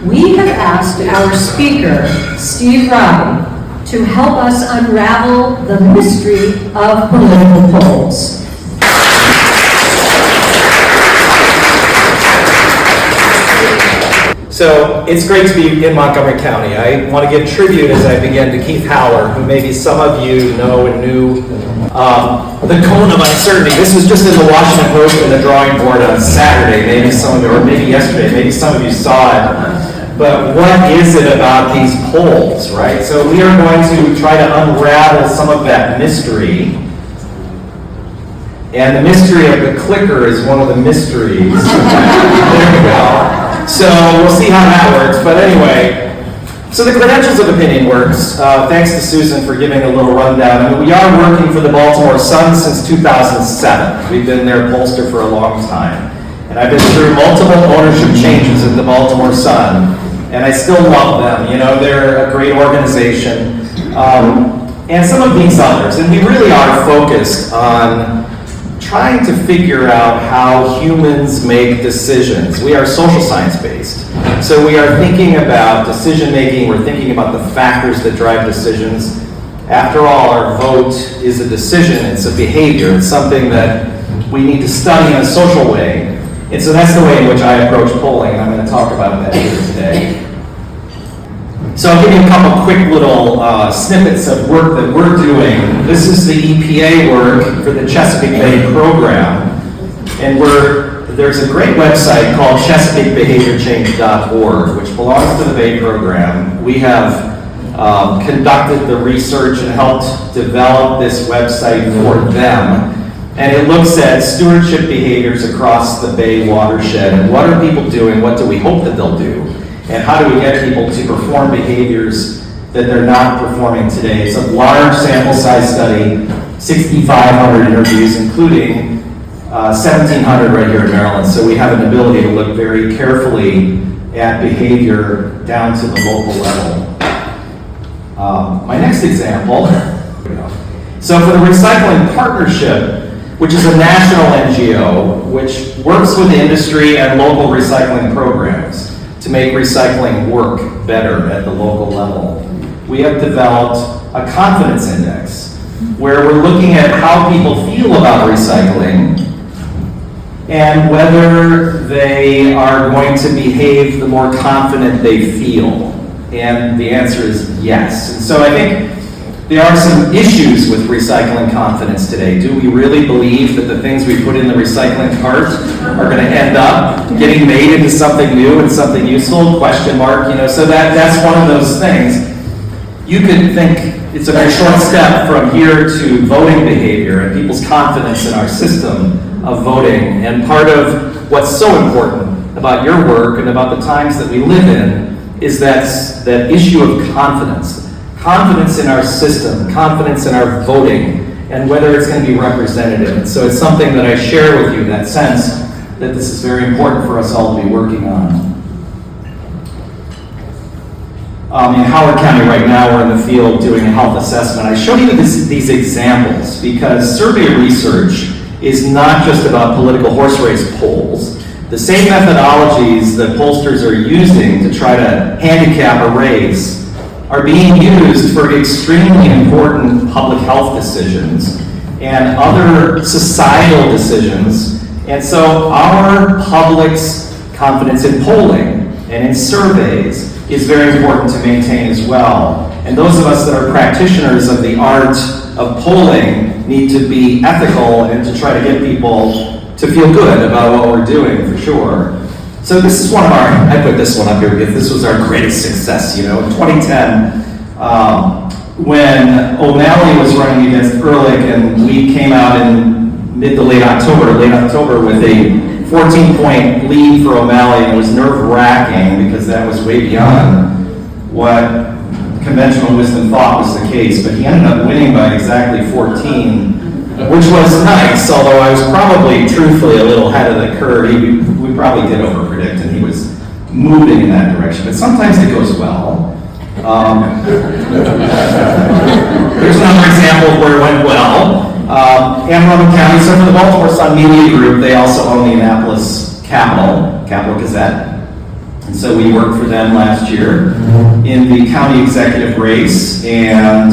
We have asked our speaker, Steve Rye, to help us unravel the mystery of political polls. So it's great to be in Montgomery County. I want to give tribute as I begin to Keith Howler, who maybe some of you know and knew. The cone of uncertainty. This was just in the Washington Post in the drawing board on Saturday. Maybe some of you, or maybe yesterday, maybe some of you saw it. But what is it about these polls, right? So we are going to try to unravel some of that mystery. And the mystery of the clicker is one of the mysteries. There we go. So we'll see how that works. But anyway, so the Credentials of Opinion works. Thanks to Susan for giving a little rundown. I mean, we are working for the Baltimore Sun since 2007. We've been their pollster for a long time. And I've been through multiple ownership changes at the Baltimore Sun. And I still love them. You know, they're a great organization. And some of these others. And we really are focused on trying to figure out how humans make decisions. We are social science based. So we are thinking about decision making, we're thinking about the factors that drive decisions. After all, our vote is a decision, it's a behavior, it's something that we need to study in a social way. And so that's the way in which I approach polling, and I'm going to talk about that here today. So I'll give you a couple quick little snippets of work that we're doing. This is the EPA work for the Chesapeake Bay program. And there's a great website called ChesapeakeBehaviorChange.org, which belongs to the Bay program. We have conducted the research and helped develop this website for them. And it looks at stewardship behaviors across the Bay watershed. And what are people doing? What do we hope that they'll do? And how do we get people to perform behaviors that they're not performing today? It's a large sample size study, 6,500 interviews, including 1,700 right here in Maryland. So we have an ability to look very carefully at behavior down to the local level. My next example, so for the Recycling Partnership, which is a national NGO, which works with industry and local recycling programs to make recycling work better at the local level. We have developed a confidence index where we're looking at how people feel about recycling and whether they are going to behave the more confident they feel. And the answer is yes. And so I think there are some issues with recycling confidence today. Do we really believe that the things we put in the recycling cart are going to end up getting made into something new and something useful? Question mark. You know, so that's one of those things. You could think it's a very short step from here to voting behavior and people's confidence in our system of voting. And part of what's so important about your work and about the times that we live in is that issue of confidence. Confidence in our system, confidence in our voting, and whether it's going to be representative. And so it's something that I share with you, that sense that this is very important for us all to be working on. In Howard County right now, we're in the field doing a health assessment. I show you these examples because survey research is not just about political horse race polls. The same methodologies that pollsters are using to try to handicap a race are being used for extremely important public health decisions and other societal decisions. And so our public's confidence in polling and in surveys is very important to maintain as well. And those of us that are practitioners of the art of polling need to be ethical and to try to get people to feel good about what we're doing, for sure. So this is one of I put this one up here because this was our greatest success, you know. In 2010, when O'Malley was running against Ehrlich, and we came out in mid to late October with a 14-point lead for O'Malley, and it was nerve-wracking because that was way beyond what conventional wisdom thought was the case, but he ended up winning by exactly 14, which was nice, although I was probably, truthfully, a little ahead of the curve. We probably did overpredict, and he was moving in that direction, but sometimes it goes well. There's another example of where it went well. Anne Arundel County, so for the Baltimore Sun Media Group, they also own the Annapolis Capital Gazette. And so we worked for them last year in the county executive race, and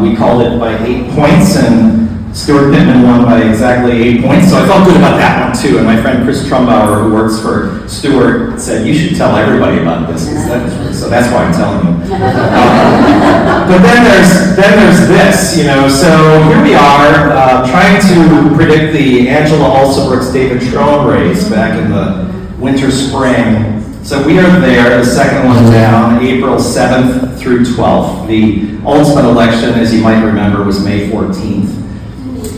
we called it by 8 points, and Stuart Pittman won by exactly 8 points, so I felt good about that one too. And my friend Chris Trumbauer, who works for Stuart, said, you should tell everybody about this. So that's why I'm telling you. But then there's this, you know, so here we are trying to predict the Angela Alsobrooks-David Trone race back in the winter, spring. So we are there, the second one down, April 7th through 12th. The ultimate election, as you might remember, was May 14th.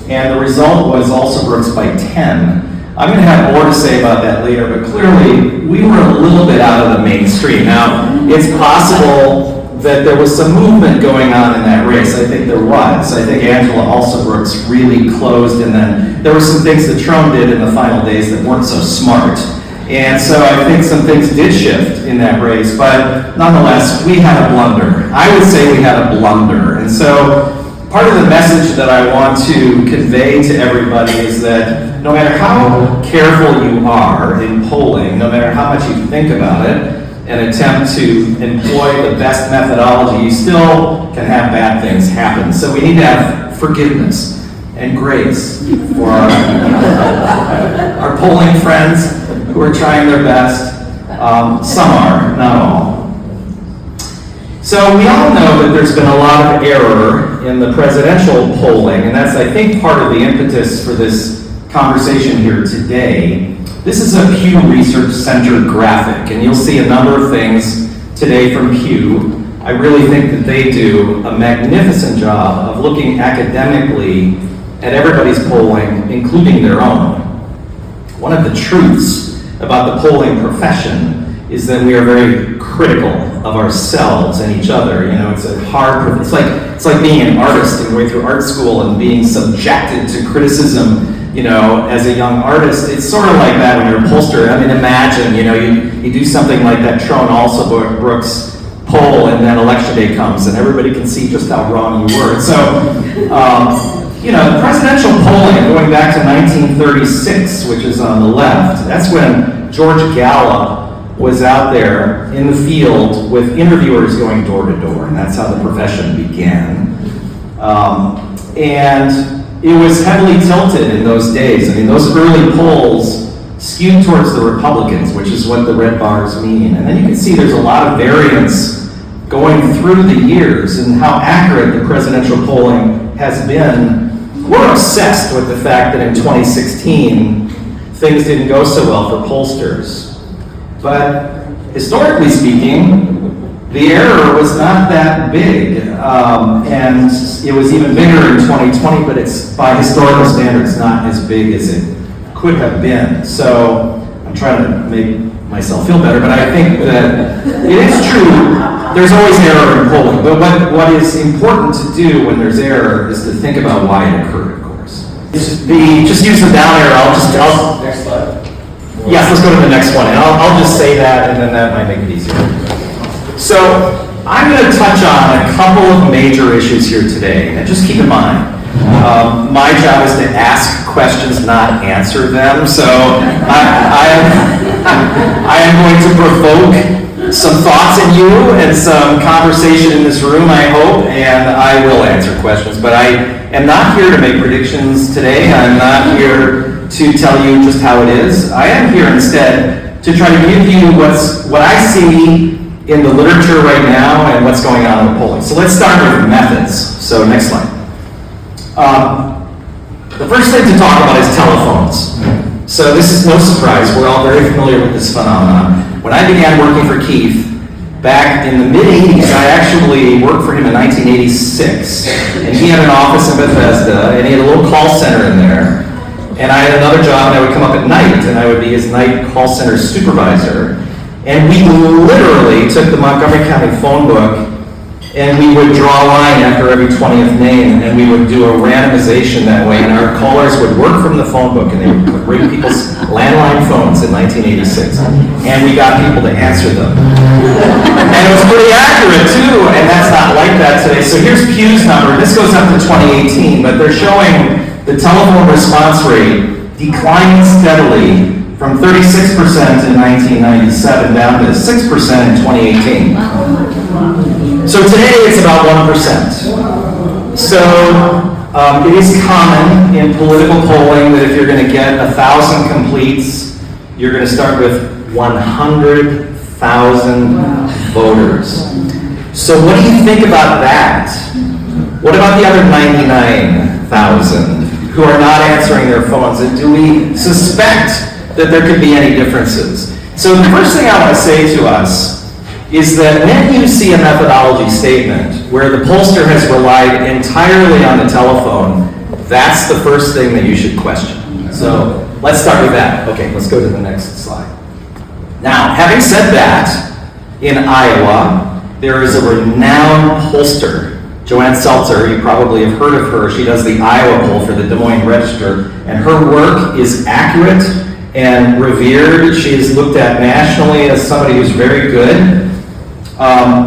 And the result was Alsobrooks by 10. I'm going to have more to say about that later, but clearly we were a little bit out of the mainstream. Now, it's possible that there was some movement going on in that race. I think there was. I think Angela Alsobrooks really closed, and then there were some things that Trump did in the final days that weren't so smart. And so I think some things did shift in that race, but nonetheless, we had a blunder. I would say we had a blunder. And so part of the message that I want to convey to everybody is that no matter how careful you are in polling, no matter how much you think about it and attempt to employ the best methodology, you still can have bad things happen. So we need to have forgiveness and grace for our polling friends who are trying their best. Some are, not all. So we all know that there's been a lot of error in the presidential polling, and that's, I think, part of the impetus for this conversation here today. This is a Pew Research Center graphic, and you'll see a number of things today from Pew. I really think that they do a magnificent job of looking academically at everybody's polling, including their own. One of the truths about the polling profession is that we are very critical of ourselves and each other. You know, it's a hard, it's like being an artist and going through art school and being subjected to criticism, you know, as a young artist. It's sort of like that when you're a pollster. I mean, imagine, you know, you do something like that Trone Alsobrooks poll, and then election day comes and everybody can see just how wrong you were. So, you know, presidential polling going back to 1936, which is on the left, that's when George Gallup was out there in the field with interviewers going door to door, and that's how the profession began. And it was heavily tilted in those days. I mean, those early polls skewed towards the Republicans, which is what the red bars mean. And then you can see there's a lot of variance going through the years and how accurate the presidential polling has been. We're obsessed with the fact that in 2016, things didn't go so well for pollsters. But historically speaking, the error was not that big, and it was even bigger in 2020, but it's, by historical standards, not as big as it could have been. So I'm trying to make myself feel better, but I think that it is true, there's always error in polling, but what is important to do when there's error is to think about why it occurred, of course. Just use the down arrow, Next slide. yes, let's go to the next one, and I'll just say that, and then that might make it easier. So, I'm going to touch on a couple of major issues here today, and just keep in mind, my job is to ask questions, not answer them, so I am going to provoke some thoughts in you and some conversation in this room, I hope, and I will answer questions, but I am not here to make predictions today. I'm not here to tell you just how it is. I am here instead to try to give you what I see in the literature right now and what's going on in the polling. So let's start with methods. So next slide. The first thing to talk about is telephones. So this is no surprise. We're all very familiar with this phenomenon. When I began working for Keith back in the mid-'80s, I actually worked for him in 1986. And he had an office in Bethesda, and he had a little call center in there. And I had another job, and I would come up at night, and I would be his night call center supervisor. And we literally took the Montgomery County phone book, and we would draw a line after every 20th name, and we would do a randomization that way, and our callers would work from the phone book, and they would ring people's landline phones in 1986, and we got people to answer them. And it was pretty accurate, too, and that's not like that today. So here's Pew's number. This goes up to 2018, but they're showing the telephone response rate declining steadily from 36% in 1997 down to 6% in 2018. So today it's about 1%. So it is common in political polling that if you're going to get 1,000 completes, you're going to start with 100,000 voters. So what do you think about that? What about the other 99,000 who are not answering their phones? And do we suspect that there could be any differences? So the first thing I want to say to us is that when you see a methodology statement where the pollster has relied entirely on the telephone, that's the first thing that you should question. So let's start with that. Okay, let's go to the next slide. Now, having said that, in Iowa, there is a renowned pollster, Joanne Seltzer. You probably have heard of her. She does the Iowa poll for the Des Moines Register, and her work is accurate and revered. She is looked at nationally as somebody who's very good.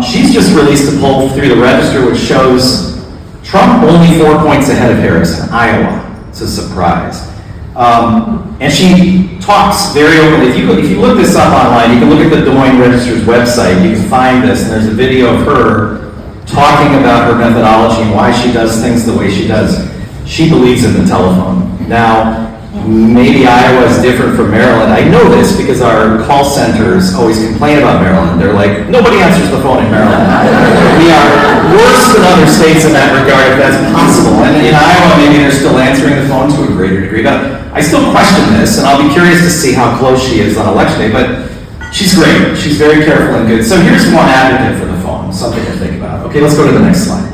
She's just released a poll through the Register which shows Trump only 4 points ahead of Harris in Iowa. It's a surprise. And she talks very openly. If you look this up online, you can look at the Des Moines Register's website. You can find this, and there's a video of her talking about her methodology and why she does things the way she does. She believes in the telephone. Now, maybe Iowa is different from Maryland. I know this because our call centers always complain about Maryland. They're like, nobody answers the phone in Maryland. We are worse than other states in that regard, if that's possible. And in Iowa, maybe they're still answering the phone to a greater degree. But I still question this, and I'll be curious to see how close she is on election day. But she's great. She's very careful and good. So here's one advocate for the phone, something to think about. Okay, let's go to the next slide.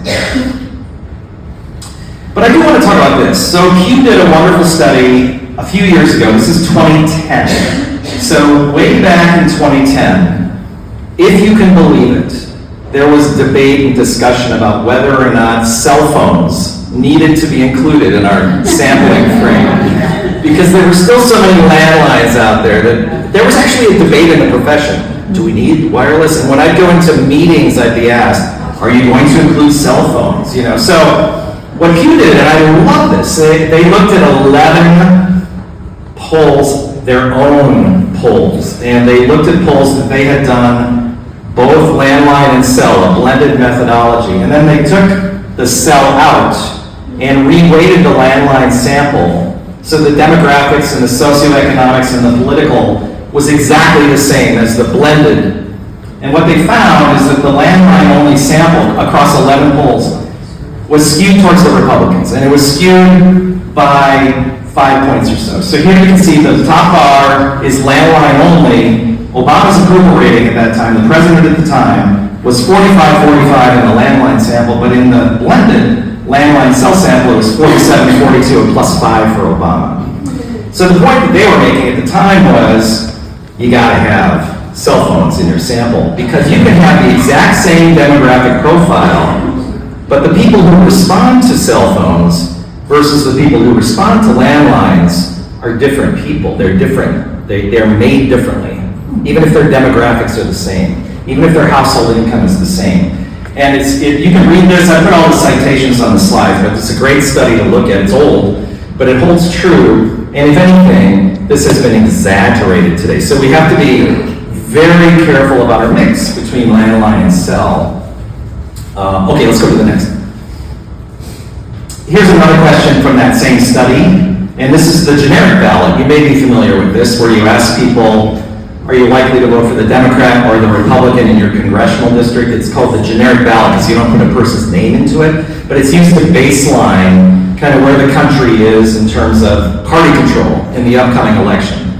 But I do want to talk about this. So Pew did a wonderful study a few years ago. This is 2010. So way back in 2010, if you can believe it, there was debate and discussion about whether or not cell phones needed to be included in our sampling frame. Because there were still so many landlines out there that there was actually a debate in the profession. Do we need wireless? And when I'd go into meetings, I'd be asked, are you going to include cell phones? You know, so what Pew did, and I love this, they looked at 11 polls, their own polls, and they looked at polls that they had done both landline and cell, a blended methodology, and then they took the cell out and reweighted the landline sample so the demographics and the socioeconomics and the political was exactly the same as the blended. And what they found is that the landline-only sample across 11 polls was skewed towards the Republicans, and it was skewed by 5 points or so. So here you can see the top bar is landline only. Obama's approval rating at that time, the president at the time, was 45-45 in the landline sample, but in the blended landline cell sample, it was 47-42, a +5 for Obama. So the point that they were making at the time was, you gotta have cell phones in your sample, because you can have the exact same demographic profile, but the people who respond to cell phones versus the people who respond to landlines are different people. They're different. They're made differently, even if their demographics are the same, even if their household income is the same. And you can read this. I put all the citations on the slides, but it's a great study to look at. It's old, but it holds true. And if anything, this has been exaggerated today. So we have to be very careful about our mix between landline and cell. Okay, let's go to the next. Here's another question from that same study, and this is the generic ballot. You may be familiar with this, where you ask people, are you likely to vote for the Democrat or the Republican in your congressional district? It's called the generic ballot because you don't put a person's name into it, but it's used to baseline kind of where the country is in terms of party control in the upcoming election.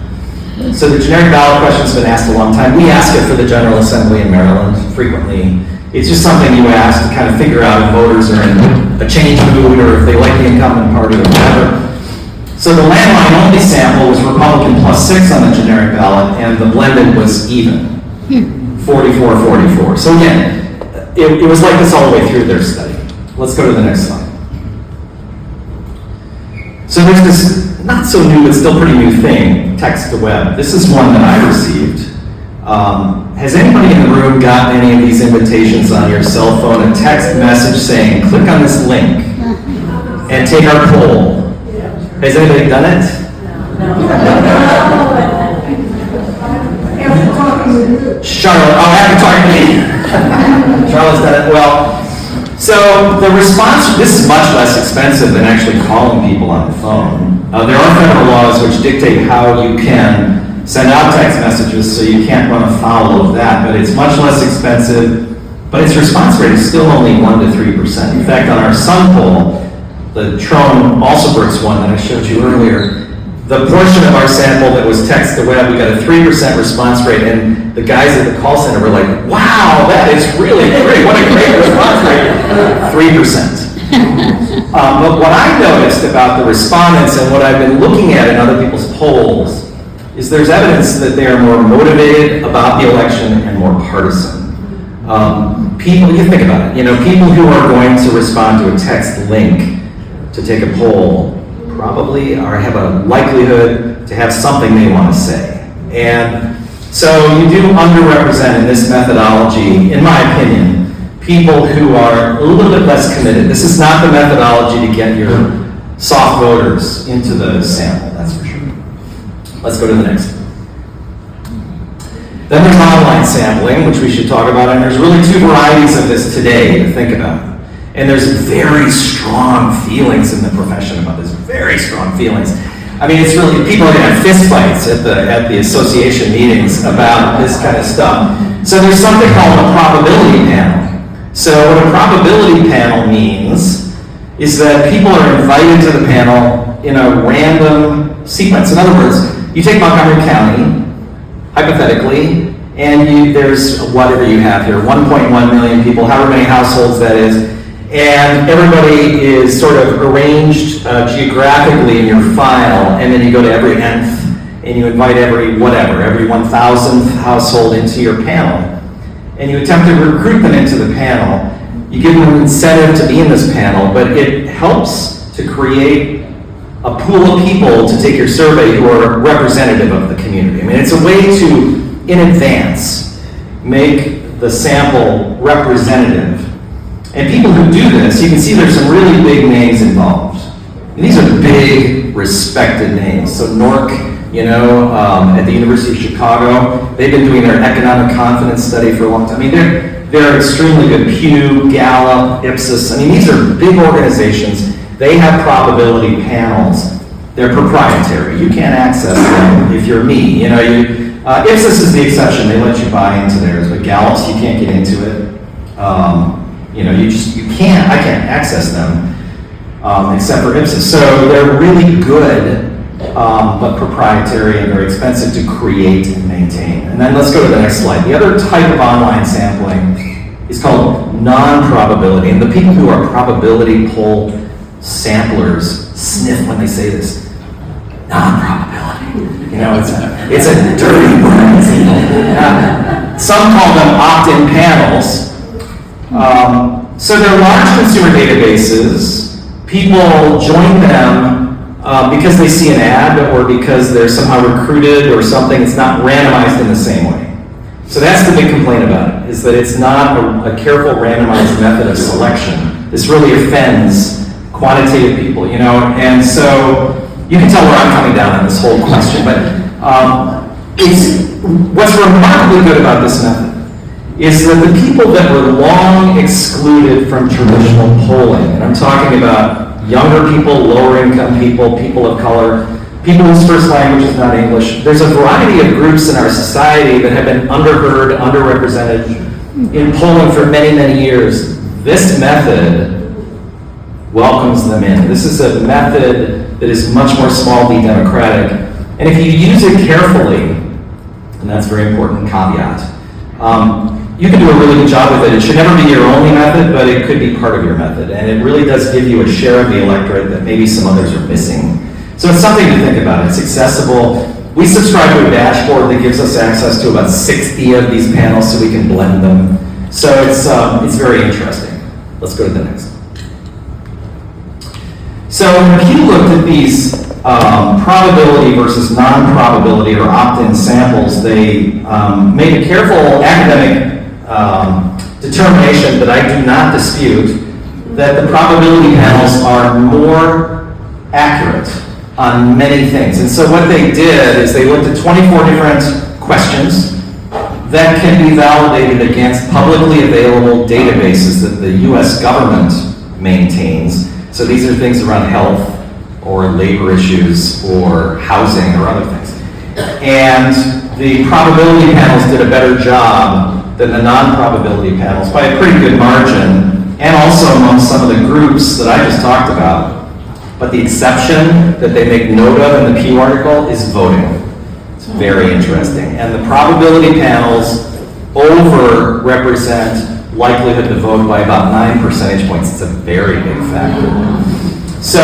So the generic ballot question's been asked a long time. We ask it for the General Assembly in Maryland frequently. It's just something you ask to kind of figure out if voters are in a change mood or if they like the incumbent party or whatever. So the landline only sample was Republican +6 on the generic ballot, and the blended was even, 44-44. So again, it was like this all the way through their study. Let's go to the next slide. So there's this not so new but still pretty new thing, text to web. This is one that I received. Has anybody in the room gotten any of these invitations on your cell phone? A text message saying, click on this link and take our poll. Has anybody done it? No. Charlotte, oh, after talking to me. Charlotte's done it well. So the response, this is much less expensive than actually calling people on the phone. There are federal laws which dictate how you can send out text messages, so you can't run afoul of that, but it's much less expensive, but its response rate is still only 1 to 3%. In fact, on our Sun poll, the Trone-Alsobrooks one that I showed you earlier, the portion of our sample that was text to web, we got a 3% response rate, and the guys at the call center were like, wow, that is really great, what a great response rate, 3%. But what I noticed about the respondents and what I've been looking at in other people's polls is there's evidence that they are more motivated about the election and more partisan. People, you think about it, people who are going to respond to a text link to take a poll probably have a likelihood to have something they want to say. And so you do underrepresent in this methodology, in my opinion, people who are a little bit less committed. This is not the methodology to get your soft voters into the sample, that's for sure. Let's go to the next. Then there's online sampling, which we should talk about, and there's really two varieties of this today to think about. And there's very strong feelings in the profession about this, very strong feelings. I mean, it's really, people are gonna have fist fights at the association meetings about this kind of stuff. So there's something called a probability panel. So what a probability panel means is that people are invited to the panel in a random sequence. In other words, you take Montgomery County, hypothetically, and there's whatever you have here, 1.1 million people, however many households that is, and everybody is sort of arranged geographically in your file, and then you go to every nth, and you invite every 1,000th household into your panel, and you attempt to recruit them into the panel. You give them an incentive to be in this panel, but it helps to create a pool of people to take your survey who are representative of the community. I mean, it's a way to, in advance, make the sample representative. And people who do this, you can see there's some really big names involved. And these are big, respected names. So NORC, at the University of Chicago, they've been doing their economic confidence study for a long time. I mean, they're extremely good. Pew, Gallup, Ipsos. I mean, these are big organizations. They have probability panels. They're proprietary. You can't access them if you're me. Ipsos is the exception. They let you buy into theirs, but Gallup's, you can't get into it. I can't access them except for Ipsos. So they're really good, but proprietary and very expensive to create and maintain. And then let's go to the next slide. The other type of online sampling is called non-probability. And the people who are probability poll samplers sniff when they say this. Non-probability. It's a dirty word. Some call them opt-in panels. So they're large consumer databases. People join them because they see an ad or because they're somehow recruited or something. It's not randomized in the same way. So that's the big complaint about it, is that it's not a careful randomized method of selection. This really offends quantitative people, and so you can tell where I'm coming down on this whole question, but what's remarkably good about this method is that the people that were long excluded from traditional polling, and I'm talking about younger people, lower income people, people of color, people whose first language is not English. There's a variety of groups in our society that have been underheard, underrepresented in polling for many, many years. This method welcomes them in. This is a method that is much more small d democratic. And if you use it carefully, and that's a very important caveat, you can do a really good job with it. It should never be your only method, but it could be part of your method. And it really does give you a share of the electorate that maybe some others are missing. So it's something to think about. It's accessible. We subscribe to a dashboard that gives us access to about 60 of these panels so we can blend them. So it's very interesting. Let's go to the next. So if you looked at these probability versus non-probability or opt-in samples, they made a careful academic determination that I do not dispute, that the probability panels are more accurate on many things. And so what they did is they looked at 24 different questions, that can be validated against publicly available databases that the US government maintains. So these are things around health or labor issues or housing or other things. And the probability panels did a better job than the non-probability panels by a pretty good margin, and also among some of the groups that I just talked about. But the exception that they make note of in the Pew article is voting. It's very interesting. And the probability panels over-represent likelihood to vote by about 9 percentage points. It's a very big factor. So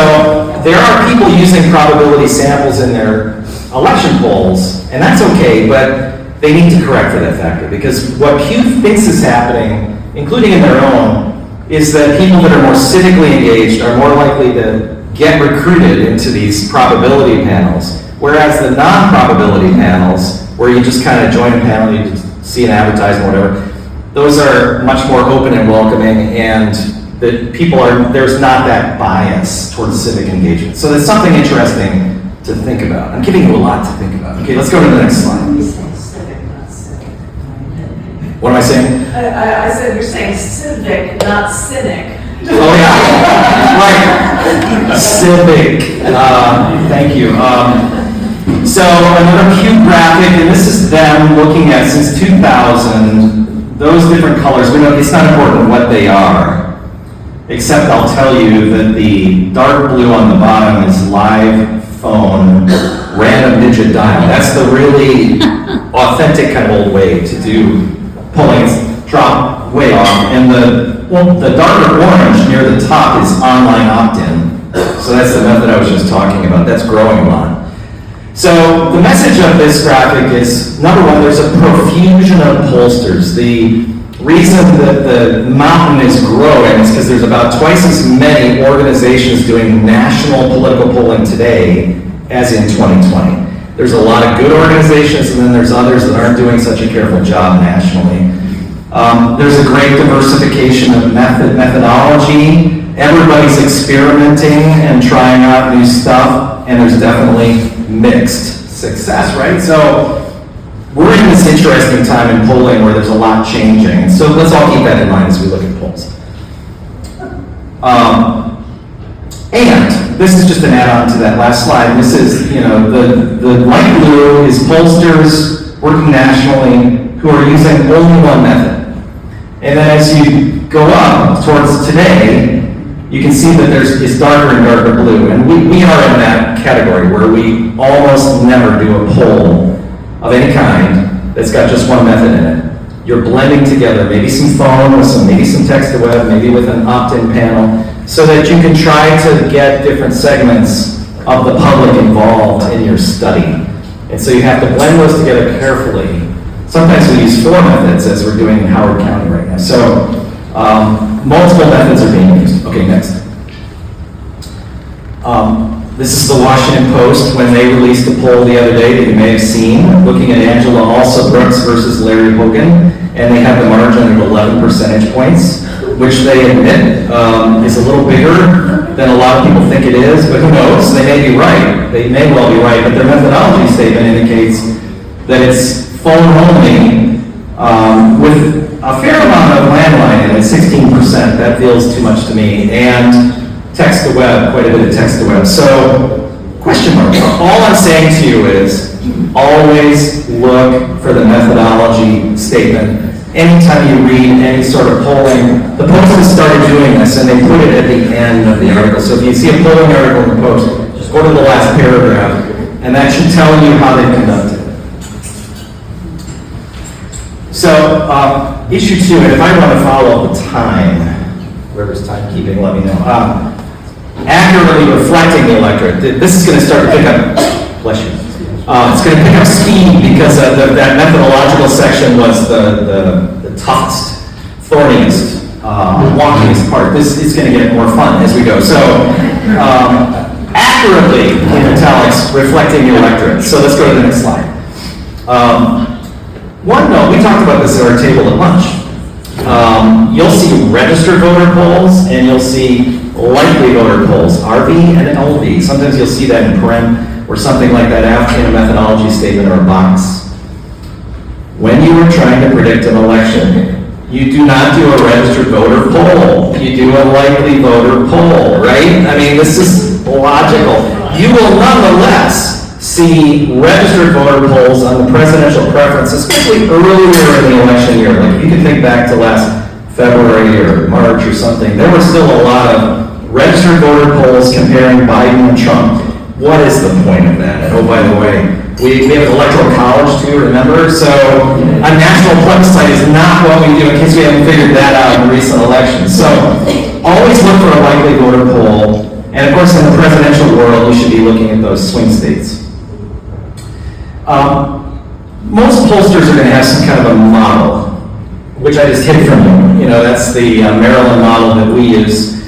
there are people using probability samples in their election polls, and that's okay, but they need to correct for that factor, because what Pew thinks is happening, including in their own, is that people that are more civically engaged are more likely to get recruited into these probability panels, whereas the non-probability panels, where you just kind of join a panel, you just see an advertisement or whatever, those are much more open and welcoming, and that there's not that bias towards civic engagement. So that's something interesting to think about. I'm giving you a lot to think about. Okay, let's go to the next slide. What am I saying? I said you're saying civic, not cynic. Oh yeah, right. Civic. Thank you. So another Pew graphic, and this is them looking at since 2000. Those different colors. We know it's not important what they are, except I'll tell you that the dark blue on the bottom is live phone random digit dial. That's the really authentic kind of old way to do polling. It's drop way off, and the darker orange near the top is online opt-in. So that's the method I was just talking about. That's growing a lot. So the message of this graphic is, number one, there's a profusion of pollsters. The reason that the mountain is growing is because there's about twice as many organizations doing national political polling today as in 2020. There's a lot of good organizations, and then there's others that aren't doing such a careful job nationally. There's a great diversification of methodology. Everybody's experimenting and trying out new stuff, and there's definitely mixed success, right? So we're in this interesting time in polling where there's a lot changing. So let's all keep that in mind as we look at polls. And this is just an add-on to that last slide. This is, the light blue is pollsters working nationally who are using only one method. And then as you go up towards today, you can see that it's darker and darker blue. And we are in that category where we almost never do a poll of any kind that's got just one method in it. You're blending together maybe some phone with maybe some text to web, maybe with an opt-in panel, so that you can try to get different segments of the public involved in your study. And so you have to blend those together carefully. Sometimes we use 4 methods, as we're doing in Howard County right now. So multiple methods are being used. Okay, next. This is the Washington Post when they released a poll the other day that you may have seen, looking at Angela Alsobrooks versus Larry Hogan, and they have the margin of 11 percentage points, which they admit is a little bigger than a lot of people think it is, but who knows? They may be right. They may well be right, but their methodology statement indicates that it's phone only with a fair amount of landline, and at 16%, that feels too much to me, and text to web, quite a bit of text to web. So, question mark. All I'm saying to you is always look for the methodology statement. Anytime you read any sort of polling, the Post has started doing this, and they put it at the end of the article. So if you see a polling article in the Post, just go to the last paragraph, and that should tell you how they conducted it. So, issue 2, and if I want to follow up the time, whoever's timekeeping, let me know. Accurately reflecting the electorate. This is going to start to pick up, bless you. It's going to pick up speed because that methodological section was the toughest, thorniest, wonkiest part. This is going to get more fun as we go. So, accurately, in italics, reflecting the electorate. So let's go to the next slide. One note, we talked about this at our table at lunch. You'll see registered voter polls, and you'll see likely voter polls, RV and LV. Sometimes you'll see that in paren or something like that after in a methodology statement or a box. when you are trying to predict an election, you do not do a registered voter poll. You do a likely voter poll, right? I mean, this is logical. You will nonetheless see registered voter polls on the presidential preference, especially earlier in the election year. Like, you can think back to last February or March or something. There were still a lot of registered voter polls comparing Biden and Trump. What is the point of that? And oh, by the way, we have an electoral college too, remember? So a national plebiscite is not what we do, in case we haven't figured that out in the recent elections. So always look for a likely voter poll. And of course, in the presidential world, you should be looking at those swing states. Most pollsters are going to have some kind of a model, which I just hid from you. You know, that's the Maryland model that we use.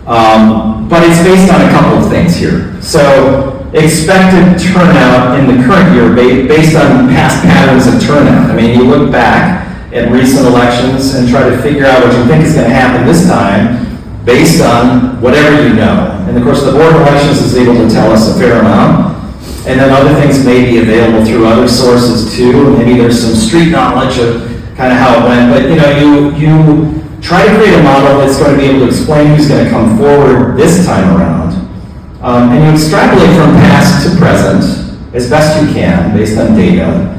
But it's based on a couple of things here. So expected turnout in the current year based on past patterns of turnout. I mean, you look back at recent elections and try to figure out what you think is going to happen this time based on whatever you know. And of course, the Board of Elections is able to tell us a fair amount. And then other things may be available through other sources too. Maybe there's some street knowledge of kind of how it went. But you know, you try to create a model that's going to be able to explain who's going to come forward this time around. And you extrapolate from past to present as best you can based on data.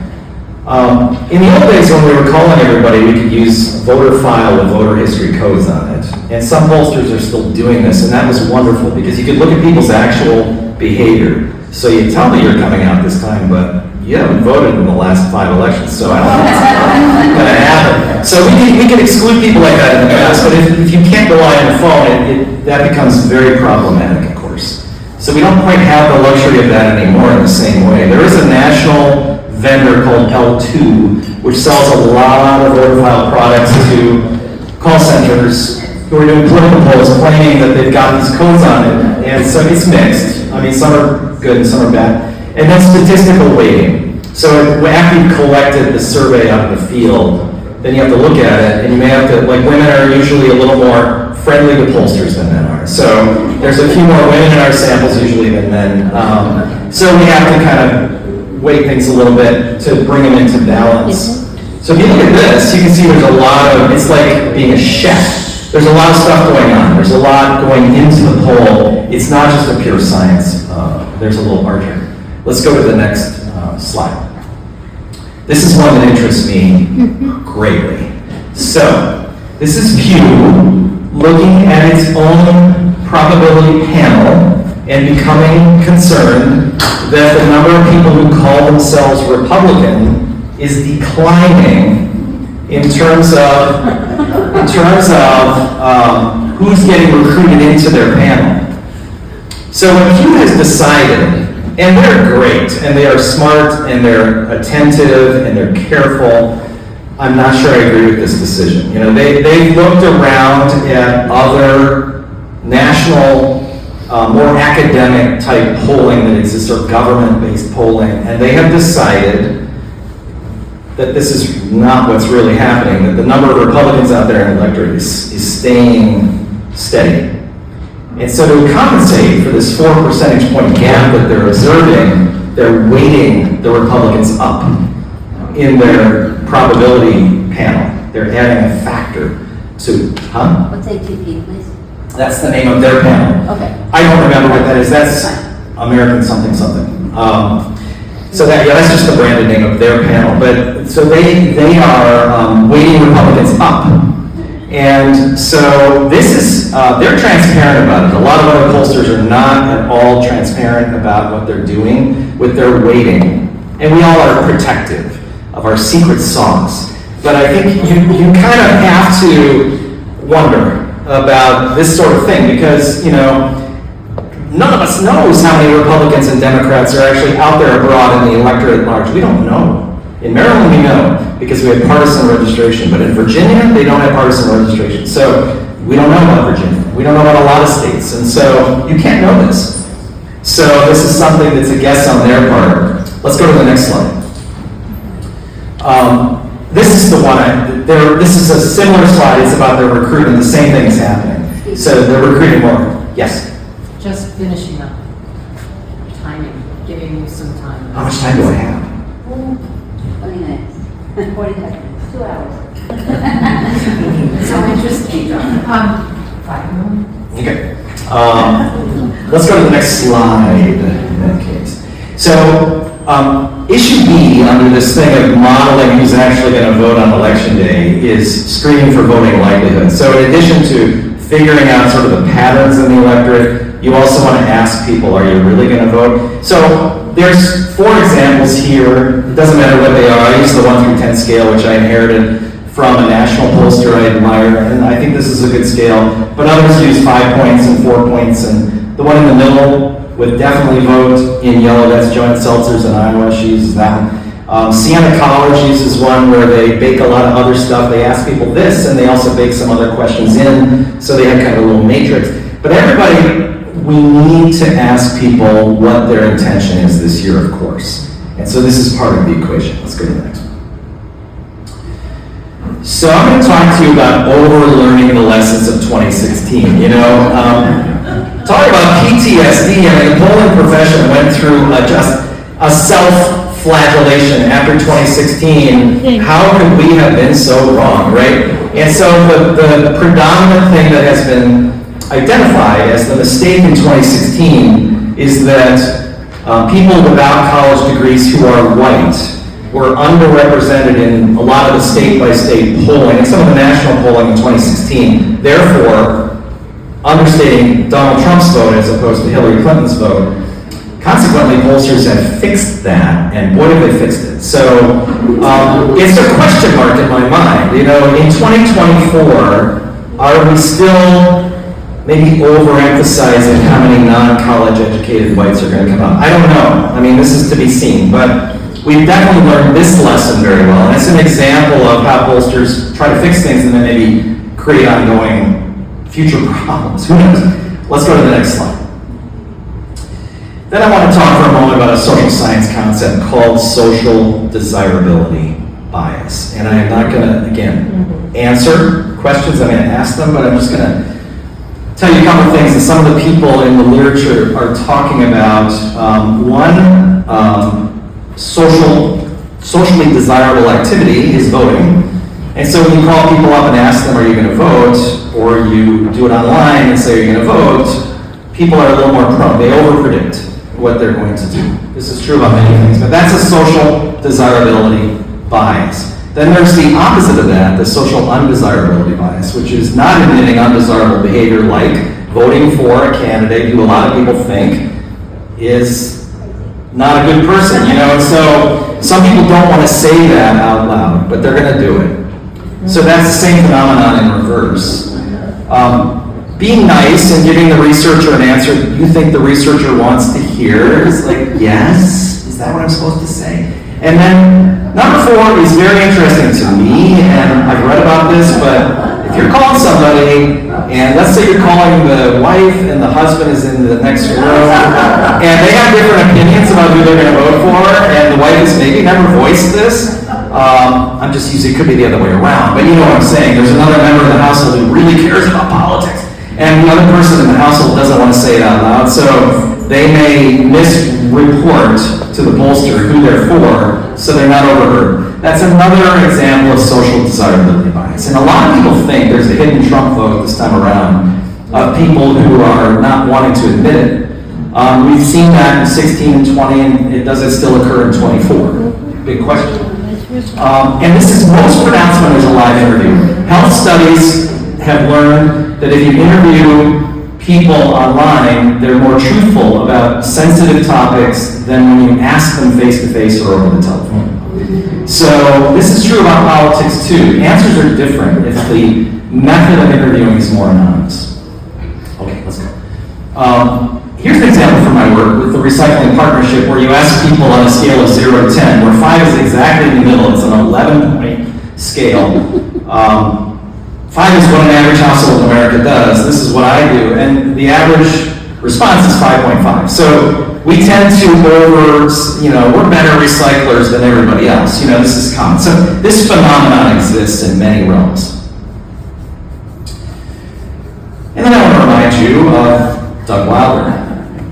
In the old days when we were calling everybody, we could use a voter file with voter history codes on it. And some pollsters are still doing this, and that was wonderful because you could look at people's actual behavior. So you tell me you're coming out this time, but you haven't voted in the last 5 elections, so I don't know what's going to happen. So we can exclude people like that in the past, but if you can't rely on the phone, that becomes very problematic, of course. So we don't quite have the luxury of that anymore in the same way. There is a national vendor called L2, which sells a lot of voter file products to call centers who are doing political polls claiming that they've got these codes on it. And so it's mixed. I mean, some are good and some are bad. And then statistical weighting. So after you've collected the survey out of the field, then you have to look at it, and you may have to, like, women are usually a little more friendly to pollsters than men are. So there's a few more women in our samples usually than men. So we have to kind of weight things a little bit to bring them into balance. So if you look at this, you can see there's a lot of, it's like being a chef. There's a lot of stuff going on. There's a lot going into the poll. It's not just a pure science. There's a little margin. Let's go to the next slide. This is one that interests me greatly. So, this is Pew looking at its own probability panel and becoming concerned that the number of people who call themselves Republican is declining in terms of who's getting recruited into their panel. So what Pew has decided, and they're great, and they are smart, and they're attentive, and they're careful. I'm not sure I agree with this decision. You know, they've looked around at other national, more academic type polling that exists, or government-based polling, and they have decided that this is not what's really happening, that the number of Republicans out there in the electorate is staying steady. And so to compensate for this 4 percentage point gap that they're observing, they're weighting the Republicans up in their probability panel. They're adding a factor to, What's ATP, please? That's the name of their panel. Okay. I don't remember what that is. That's American something something. So that, yeah, that's just the branded name of their panel. But so they are weighting Republicans up. And so this is, they're transparent about it. A lot of other pollsters are not at all transparent about what they're doing with their weighting. And we all are protective of our secret sauce. But I think you kind of have to wonder about this sort of thing because, you know, none of us knows how many Republicans and Democrats are actually out there abroad in the electorate at large. We don't know. In Maryland, we know because we have partisan registration, but in Virginia, they don't have partisan registration. So we don't know about Virginia. We don't know about a lot of states, and so you can't know this. So this is something that's a guess on their part. Let's go to the next slide. This is the one. This is a similar slide. It's about their recruiting. The same thing is happening. So they're recruiting more. Yes. Just finishing up, timing, giving you some time. How much time do I have? 20 minutes. 40 seconds, 2 hours. So interesting. 5 million? Okay. Let's go to the next slide in that case. So, issue B under this thing of modeling who's actually going to vote on election day is screening for voting likelihood. So in addition to figuring out sort of the patterns in the electorate, you also want to ask people, are you really going to vote? So there's 4 examples here. It doesn't matter what they are. I use the 1 through 10 scale, which I inherited from a national pollster I admire, and I think this is a good scale. But others use 5 points and 4 points, and the one in the middle would definitely vote in yellow. That's Joanne Seltzer's in Iowa. She uses that one. Siena College uses one where they bake a lot of other stuff. They ask people this, and they also bake some other questions in, so they have kind of a little matrix. But everybody, we need to ask people what their intention is this year, of course. And so this is part of the equation. Let's go to the next one. So I'm going to talk to you about over-learning the lessons of 2016. Talking about PTSD, I mean, the polling profession went through just a self-flagellation after 2016. How could we have been so wrong, right? And so the predominant thing that has been identified as the mistake in 2016 is that people without college degrees who are white were underrepresented in a lot of the state-by-state polling and some of the national polling in 2016. Therefore, understating Donald Trump's vote as opposed to Hillary Clinton's vote. Consequently, pollsters have fixed that, and boy, have they fixed it. So it's a question mark in my mind. In 2024, are we still maybe overemphasizing how many non-college educated whites are going to come out? I don't know. I mean, this is to be seen, but we've definitely learned this lesson very well, and it's an example of how pollsters try to fix things and then maybe create ongoing future problems. Who knows? Let's go to the next slide. Then I want to talk for a moment about a social science concept called social desirability bias. And I am not going to, again, answer questions. I'm going to ask them, but I'm just going to tell you a couple of things that some of the people in the literature are talking about. One, socially desirable activity is voting. And so when you call people up and ask them, are you going to vote? Or you do it online and say, are you going to vote? People are a little more prone. They overpredict what they're going to do. This is true about many things, but that's a social desirability bias. Then there's the opposite of that, the social undesirability bias, which is not admitting undesirable behavior like voting for a candidate who a lot of people think is not a good person, And so some people don't want to say that out loud, but they're going to do it. So that's the same phenomenon in reverse. Being nice and giving the researcher an answer you think the researcher wants to hear is like, yes, is that what I'm supposed to say? And then number 4 is very interesting to me, and I've read about this, but if you're calling somebody, and let's say you're calling the wife and the husband is in the next room, and they have different opinions about who they're going to vote for, and the wife has maybe never voiced this, I'm just using, it could be the other way around, but you know what I'm saying. There's another member of the household who really cares about politics, and the other person in the household doesn't want to say it out loud, so they may misreport to the pollster who they're for, so they're not overheard. That's another example of social desirability bias. And a lot of people think there's a hidden Trump vote this time around of people who are not wanting to admit it. We've seen that in 16 and 20, and does it still occur in 24? Big question. And this is most pronounced when there's a live interview. Health studies have learned that if you interview people online, they're more truthful about sensitive topics than when you ask them face-to-face or over the telephone. So this is true about politics too. Answers are different if the method of interviewing is more anonymous. Okay, let's go. Here's an example from my work with the Recycling Partnership where you ask people on a scale of 0 to 10, where 5 is exactly in the middle. It's an 11-point scale. 5 is what an average household in America does. This is what I do. And the average response is 5.5. So we tend to we're better recyclers than everybody else. This is common. So this phenomenon exists in many realms. And then I want to remind you of Doug Wilder.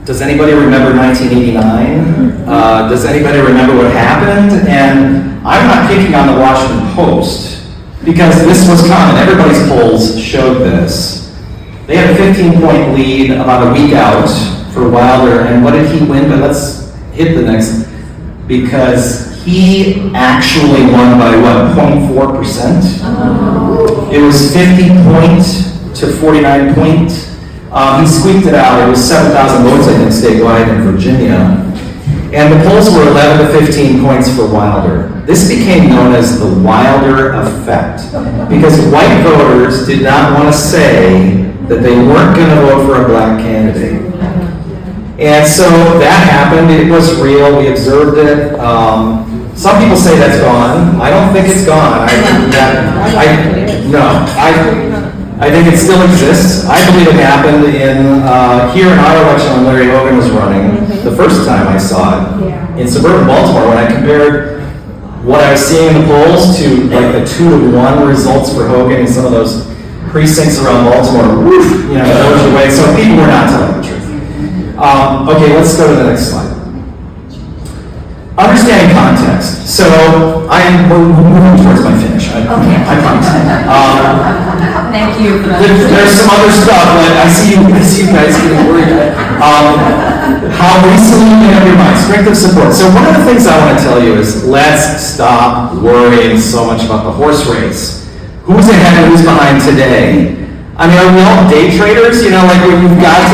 Does anybody remember 1989? Does anybody remember what happened? And I'm not picking on the Washington Post, because this was common. Everybody's polls showed this. They had a 15-point lead about a week out for Wilder, and what did he win? But let's hit the next, because he actually won by what, 0.4%? It was 50 point to 49 point. He squeaked it out. It was 7,000 votes, I think, statewide in Virginia. And the polls were 11 to 15 points for Wilder. This became known as the Wilder effect, because white voters did not want to say that they weren't going to vote for a black candidate. And so that happened. It was real. We observed it. Some people say that's gone. I don't think it's gone. I think it still exists. I believe it happened here in our election when Larry Hogan was running. The first time I saw it in suburban Baltimore, when I compared what I was seeing in the polls to like the 2-to-1 results for Hogan in some of those precincts around Baltimore, woof, those are way. So people were not telling the truth. Okay, let's go to the next slide. Understanding context. So we're moving towards my finish. I promise. Thank you for that. There's some other stuff, but I see you guys getting worried. How recently you have your mind, strength of support. So one of the things I want to tell you is let's stop worrying so much about the horse race. Who's ahead and who's behind today? I mean, are we all day traders? Like we've got to,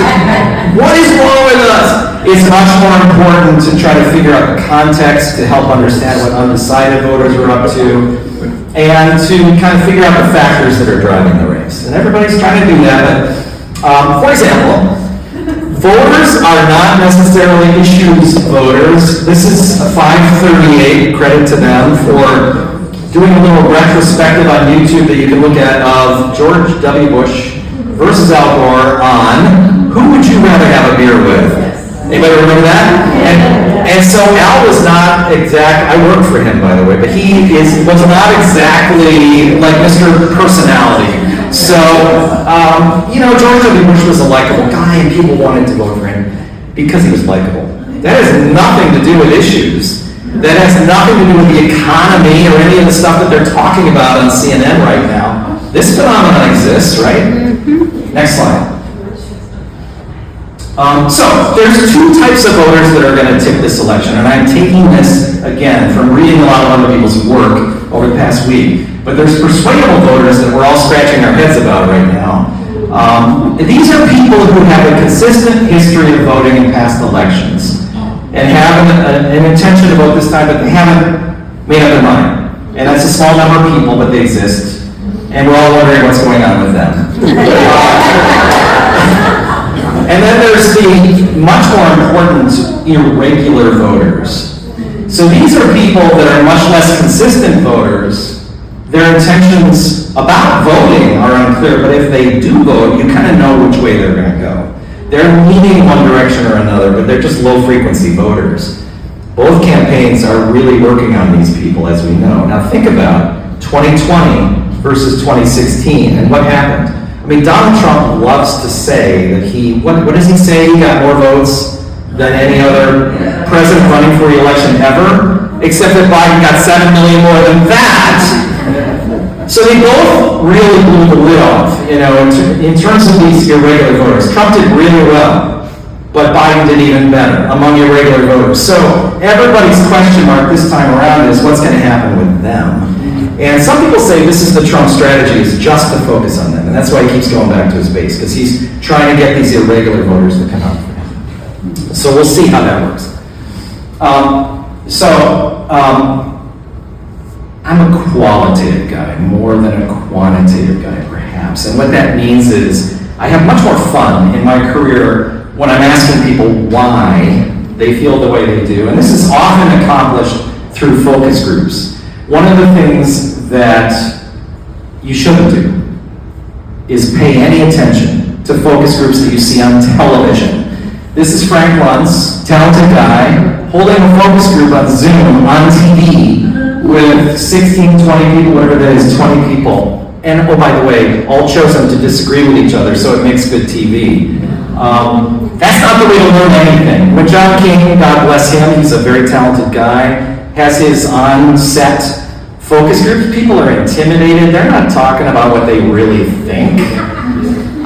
what is wrong with us? It's much more important to try to figure out the context, to help understand what undecided voters are up to, and to kind of figure out the factors that are driving the race. And everybody's trying to do that, but for example, voters are not necessarily issues voters. This is 538, credit to them for doing a little retrospective on YouTube that you can look at of George W. Bush versus Al Gore on who would you rather have a beer with? Anybody remember that? And so Al was not I worked for him, by the way, but he was not exactly like Mr. Personality. So, George W. Bush was a likable guy, and people wanted to vote for him because he was likable. That has nothing to do with issues. That has nothing to do with the economy or any of the stuff that they're talking about on CNN right now. This phenomenon exists, right? Mm-hmm. Next slide. So there's two types of voters that are going to tip this election, and I'm taking this, again, from reading a lot of other people's work over the past week, but there's persuadable voters that we're all scratching our heads about right now. These are people who have a consistent history of voting in past elections and have an intention to vote this time, but they haven't made up their mind. And that's a small number of people, but they exist, and we're all wondering what's going on with them. And then there's the much more important irregular voters. So these are people that are much less consistent voters. Their intentions about voting are unclear, but if they do vote, you kind of know which way they're going to go. They're leaning one direction or another, but they're just low-frequency voters. Both campaigns are really working on these people, as we know. Now think about 2020 versus 2016, and what happened? I mean, Donald Trump loves to say that what does he say? He got more votes than any other president running for re-election ever, except that Biden got 7 million more than that. So they both really blew the lid off, in terms of these irregular voters. Trump did really well, but Biden did even better among irregular voters. So everybody's question mark this time around is what's going to happen with them. And some people say this is the Trump strategy, is just to focus on them. And that's why he keeps going back to his base, because he's trying to get these irregular voters to come out for him. So we'll see how that works. I'm a qualitative guy more than a quantitative guy, perhaps. And what that means is I have much more fun in my career when I'm asking people why they feel the way they do. And this is often accomplished through focus groups. One of the things that you shouldn't do is pay any attention to focus groups that you see on television. This is Frank Luntz, talented guy, holding a focus group on Zoom, on TV, with 16, 20 people, whatever that is, 20 people. And oh, by the way, all chosen to disagree with each other, so it makes good TV. That's not the way to learn anything. When John King, God bless him, he's a very talented guy, has his on-set focus groups. People are intimidated. They're not talking about what they really think.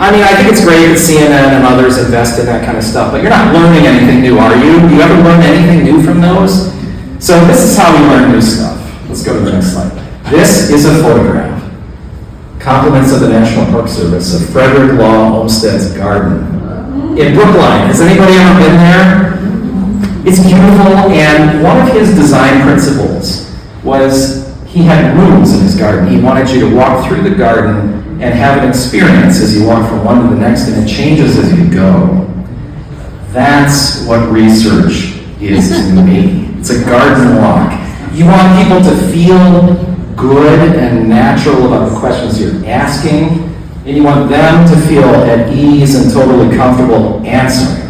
I mean, I think it's great that CNN and others invest in that kind of stuff, but you're not learning anything new, are you? Do you ever learn anything new from those? So this is how we learn new stuff. Let's go to the next slide. This is a photograph. Compliments of the National Park Service of Frederick Law Olmsted's garden in Brookline. Has anybody ever been there? It's beautiful, and one of his design principles was he had rooms in his garden. He wanted you to walk through the garden and have an experience as you walk from one to the next, and it changes as you go. That's what research is to me. It's a garden walk. You want people to feel good and natural about the questions you're asking, and you want them to feel at ease and totally comfortable answering.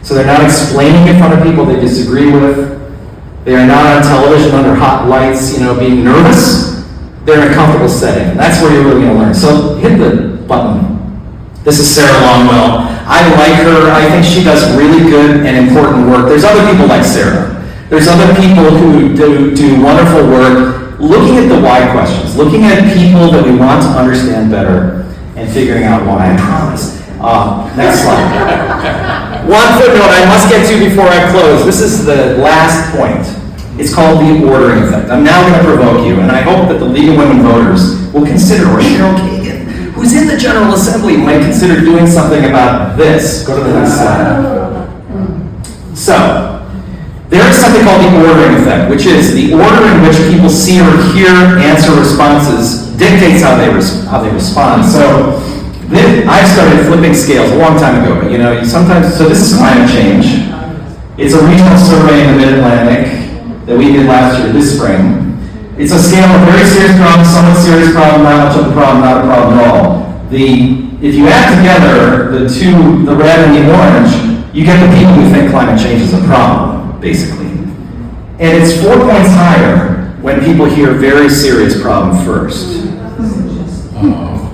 So they're not explaining in front of people they disagree with. They are not on television under hot lights, being nervous. They're in a comfortable setting. That's where you're really going to learn. So hit the button. This is Sarah Longwell. I like her. I think she does really good and important work. There's other people like Sarah. There's other people who do wonderful work looking at the why questions, looking at people that we want to understand better and figuring out why. I promise. Next slide. One footnote I must get to before I close. This is the last point. It's called the ordering effect. I'm now going to provoke you, and I hope that the League of Women Voters will consider, or Cheryl Kagan, who's in the General Assembly, might consider doing something about this. Go to the next slide. So, there is something called the ordering effect, which is the order in which people see or hear answer responses dictates how they respond. So, I started flipping scales a long time ago, but sometimes, so this is climate change. It's a regional survey in the Mid-Atlantic that we did last year, this spring. It's a scale of very serious problem, somewhat serious problem, not much of a problem, not a problem at all. If you add together the two, the red and the orange, you get the people who think climate change is a problem, basically. And it's 4 points higher when people hear very serious problem first.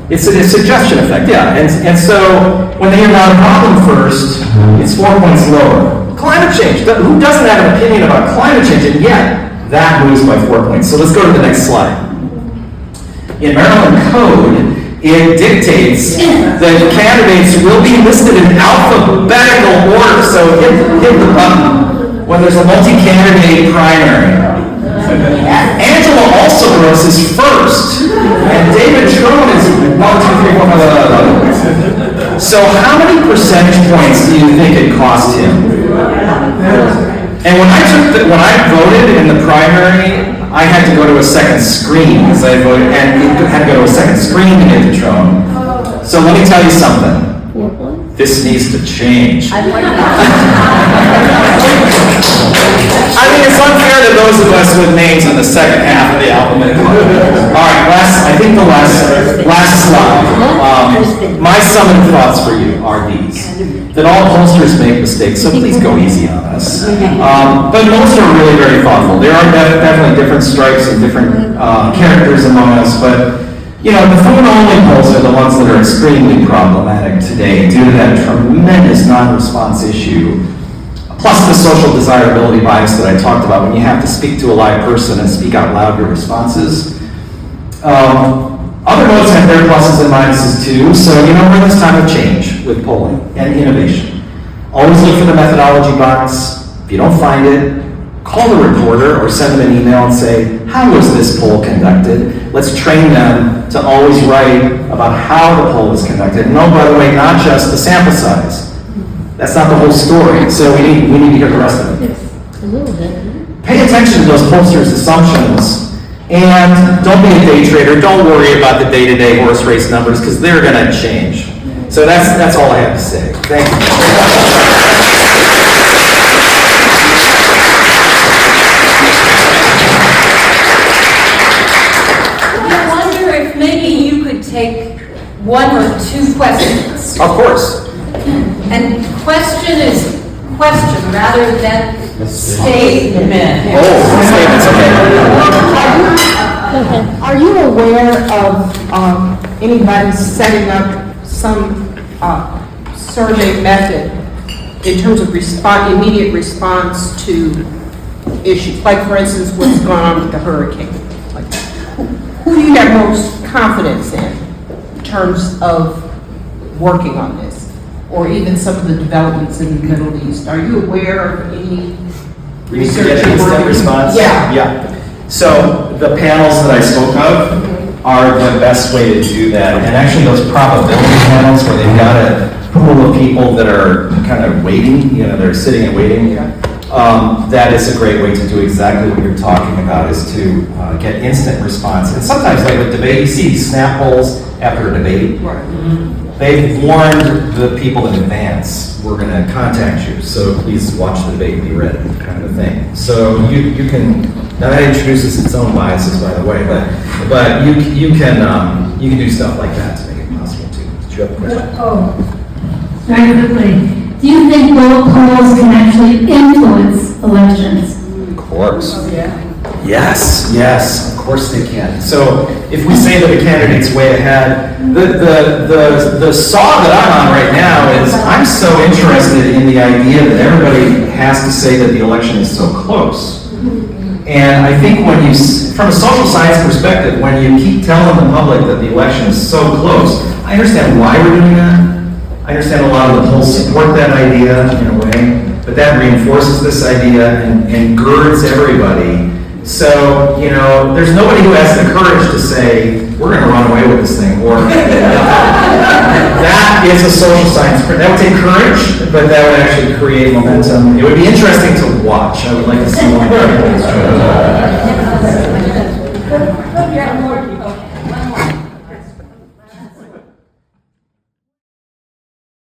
It's a suggestion effect, yeah. And so when they hear not a problem first, it's 4 points lower. Climate change, who doesn't have an opinion about climate change? And yet, that moves by 4 points. So let's go to the next slide. In Maryland code, it dictates that candidates will be listed in alphabetical order. So hit the button when there's a multi-candidate primary. Angela Alsoros is first, and David Trone is 1, 2, 3, 4, 5. So how many percentage points do you think it cost him? And when I voted in the primary, I had to go to a second screen because I voted, and it had to go to a second screen to get the Trone. So let me tell you something. This needs to change. I mean, it's unfair to those of us with names in the second half of the alphabet. All right, I think the last slide. My summative thoughts for you are these. That all pollsters make mistakes, so please go easy on us. But most are really very thoughtful. There are definitely different stripes and different characters among us, but the phone-only polls are the ones that are extremely problematic today due to that tremendous non-response issue. Plus the social desirability bias that I talked about when you have to speak to a live person and speak out loud your responses. Other modes have their pluses and minuses too, so we're in this time of change with polling and innovation. Always look for the methodology box. If you don't find it, call the reporter or send them an email and say, how was this poll conducted? Let's train them to always write about how the poll was conducted. And by the way, not just the sample size. That's not the whole story, so we need to hear the rest of it. Pay attention to those pollsters' assumptions, and don't be a day trader. Don't worry about the day-to-day horse race numbers, because they're going to change. So that's all I have to say. Thank you. I wonder if maybe you could take 1 or 2 questions. Of course. And question is question rather than statement. Statements, okay. Are you aware of anybody setting up some survey method in terms of immediate response to issues? Like, for instance, what's going on with the hurricane? Like, who do you have most confidence in terms of working on this? Or even some of the developments in the Middle East? Are you aware of any research? Instant response? Yeah. Yeah. So the panels that I spoke of are the best way to do that. And actually those probability panels where they've got a pool of people that are kind of waiting, they're sitting and waiting. That is a great way to do exactly what you're talking about, is to get instant response. And sometimes, like with debate, you see snap polls after a debate. They've warned the people in advance, we're going to contact you, so please watch the debate and be ready, kind of a thing. So you can, now that introduces its own biases, by the way, but you can do stuff like that to make it possible too. Did you have a question? Oh, very quickly. Do you think local polls can actually influence elections? Of course. Yes, of course they can. So if we say that a candidate's way ahead, the saw that I'm on right now is I'm so interested in the idea that everybody has to say that the election is so close. And I think from a social science perspective, when you keep telling the public that the election is so close, I understand why we're doing that. I understand a lot of the polls support that idea in a way, but that reinforces this idea and girds everybody. So, there's nobody who has the courage to say, we're going to run away with this thing, or that is a social science. That would take courage, but that would actually create momentum. It would be interesting to watch. I would like to see more candidates try to do that.